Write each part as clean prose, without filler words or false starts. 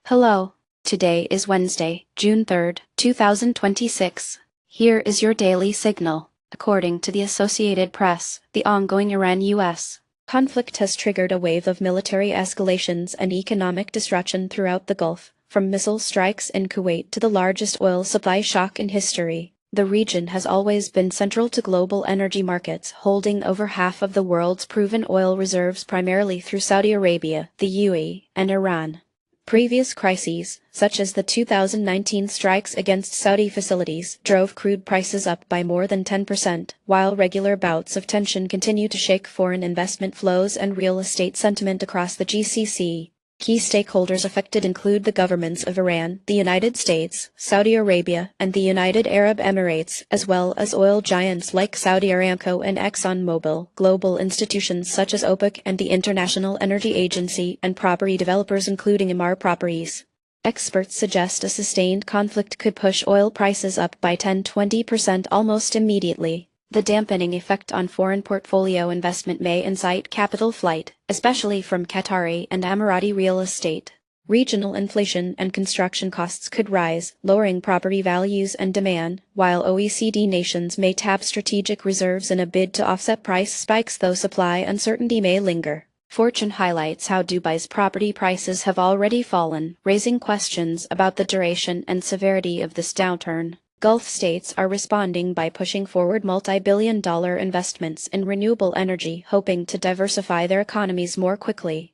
Hello. Today is Wednesday, June 3rd, 2026. Here is your daily signal. According to the Associated Press, the ongoing Iran-US conflict has triggered a wave of military escalations and economic destruction throughout the Gulf, from missile strikes in Kuwait to the largest oil supply shock in history. The region has always been central to global energy markets, holding over half of the world's proven oil reserves primarily through Saudi Arabia, the UAE, and Iran. Previous crises, such as the 2019 strikes against Saudi facilities, drove crude prices up by more than 10%, while regular bouts of tension continue to shake foreign investment flows and real estate sentiment across the GCC. Key stakeholders affected include the governments of Iran, the United States, Saudi Arabia, and the United Arab Emirates, as well as oil giants like Saudi Aramco and ExxonMobil, global institutions such as OPEC and the International Energy Agency, and property developers including Emaar Properties. Experts suggest a sustained conflict could push oil prices up by 10–20% almost immediately. The dampening effect on foreign portfolio investment may incite capital flight, especially from Qatari and Emirati real estate. Regional inflation and construction costs could rise, lowering property values and demand, while OECD nations may tap strategic reserves in a bid to offset price spikes, though supply uncertainty may linger. Fortune highlights how Dubai's property prices have already fallen, raising questions about the duration and severity of this downturn. Gulf states are responding by pushing forward multi-billion-dollar investments in renewable energy, hoping to diversify their economies more quickly.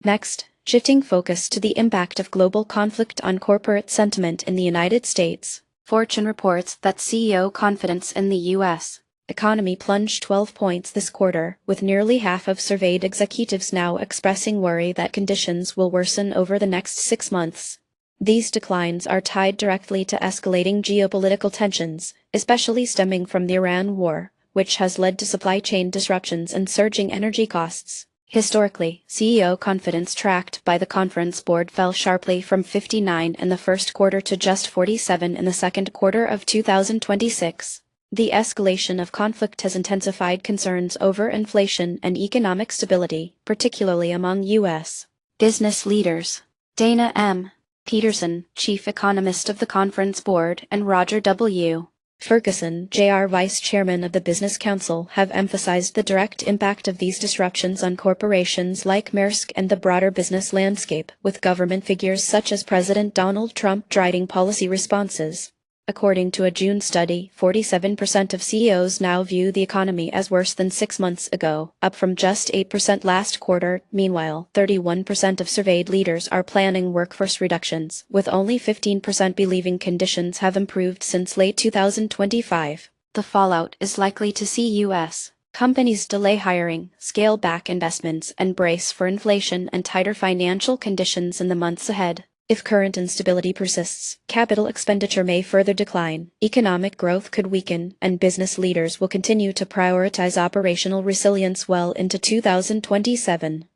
Next, shifting focus to the impact of global conflict on corporate sentiment in the United States. Fortune reports that CEO confidence in the U.S. economy plunged 12 points this quarter, with nearly half of surveyed executives now expressing worry that conditions will worsen over the next 6 months. These declines are tied directly to escalating geopolitical tensions, especially stemming from the Iran war, which has led to supply chain disruptions and surging energy costs. Historically, CEO confidence tracked by the Conference Board fell sharply from 59 in the first quarter to just 47 in the second quarter of 2026. The escalation of conflict has intensified concerns over inflation and economic stability, particularly among U.S. business leaders. Dana M. Peterson, chief economist of the Conference Board, and Roger W. Ferguson, Jr., vice chairman of the Business Council, have emphasized the direct impact of these disruptions on corporations like Maersk and the broader business landscape, with government figures such as President Donald Trump driving policy responses. According to a June study, 47% of CEOs now view the economy as worse than 6 months ago, up from just 8% last quarter. Meanwhile, 31% of surveyed leaders are planning workforce reductions, with only 15% believing conditions have improved since late 2025. The fallout is likely to see U.S. companies delay hiring, scale back investments, and brace for inflation and tighter financial conditions in the months ahead. If current instability persists, capital expenditure may further decline, economic growth could weaken, and business leaders will continue to prioritize operational resilience well into 2027.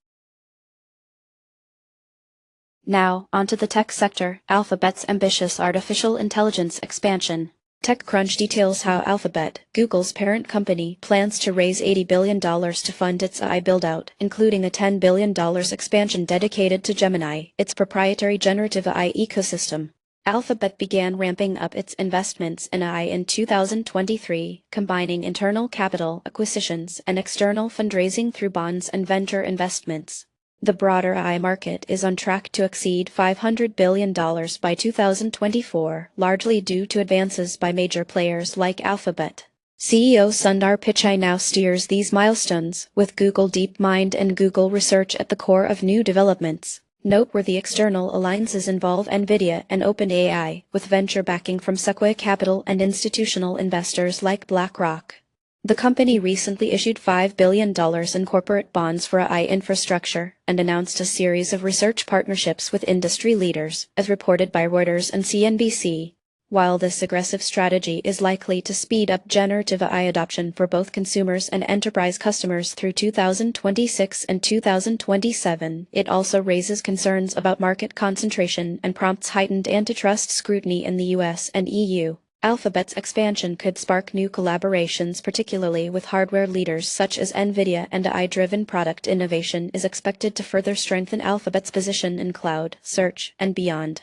Now, onto the tech sector. Alphabet's ambitious artificial intelligence expansion. TechCrunch details how Alphabet, Google's parent company, plans to raise $80 billion to fund its AI build-out, including a $10 billion expansion dedicated to Gemini, its proprietary generative AI ecosystem. Alphabet began ramping up its investments in AI in 2023, combining internal capital acquisitions and external fundraising through bonds and venture investments. The broader AI market is on track to exceed $500 billion by 2024, largely due to advances by major players like Alphabet. CEO Sundar Pichai now steers these milestones, with Google DeepMind and Google Research at the core of new developments. Noteworthy external alliances involve NVIDIA and OpenAI, with venture backing from Sequoia Capital and institutional investors like BlackRock. The company recently issued $5 billion in corporate bonds for AI infrastructure and announced a series of research partnerships with industry leaders, as reported by Reuters and CNBC. While this aggressive strategy is likely to speed up generative AI adoption for both consumers and enterprise customers through 2026 and 2027, it also raises concerns about market concentration and prompts heightened antitrust scrutiny in the US and EU. Alphabet's expansion could spark new collaborations, particularly with hardware leaders such as NVIDIA, and AI-driven product innovation is expected to further strengthen Alphabet's position in cloud, search, and beyond.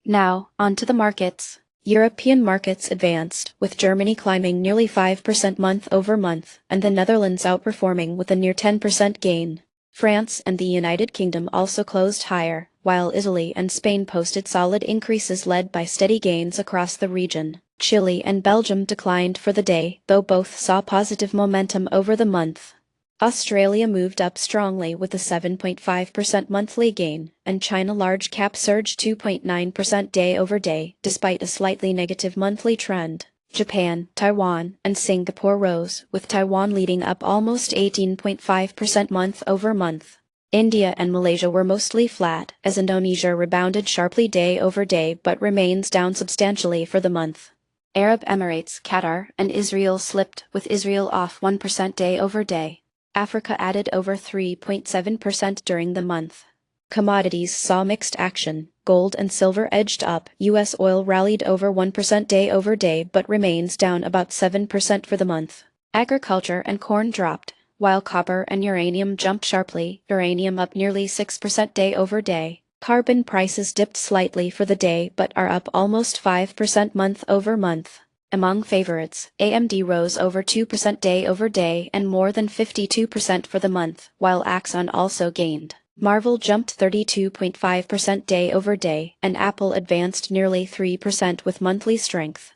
Now, onto the markets. European markets advanced, with Germany climbing nearly 5% month-over-month, and the Netherlands outperforming with a near 10% gain. France and the United Kingdom also closed higher, while Italy and Spain posted solid increases led by steady gains across the region. Chile and Belgium declined for the day, though both saw positive momentum over the month. Australia moved up strongly with a 7.5% monthly gain, and China large cap surged 2.9% day-over-day, despite a slightly negative monthly trend. Japan, Taiwan, and Singapore rose, with Taiwan leading up almost 18.5% month-over-month. India and Malaysia were mostly flat, as Indonesia rebounded sharply day-over-day but remains down substantially for the month. Arab Emirates, Qatar, and Israel slipped, with Israel off 1% day-over-day. Africa added over 3.7% during the month. Commodities saw mixed action. Gold and silver edged up. U.S. oil rallied over 1% day-over-day but remains down about 7% for the month. Agriculture and corn dropped, while copper and uranium jumped sharply, uranium up nearly 6% day-over-day. Carbon prices dipped slightly for the day but are up almost 5% month-over-month. Among favorites, AMD rose over 2% day-over-day and more than 52% for the month, while Axon also gained. Marvell jumped 32.5% day-over-day, and Apple advanced nearly 3% with monthly strength.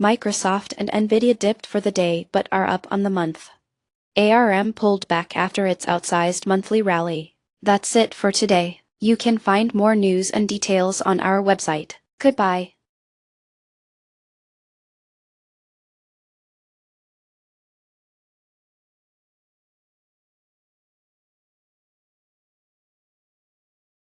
Microsoft and Nvidia dipped for the day but are up on the month. ARM pulled back after its outsized monthly rally. That's it for today. You can find more news and details on our website. Goodbye.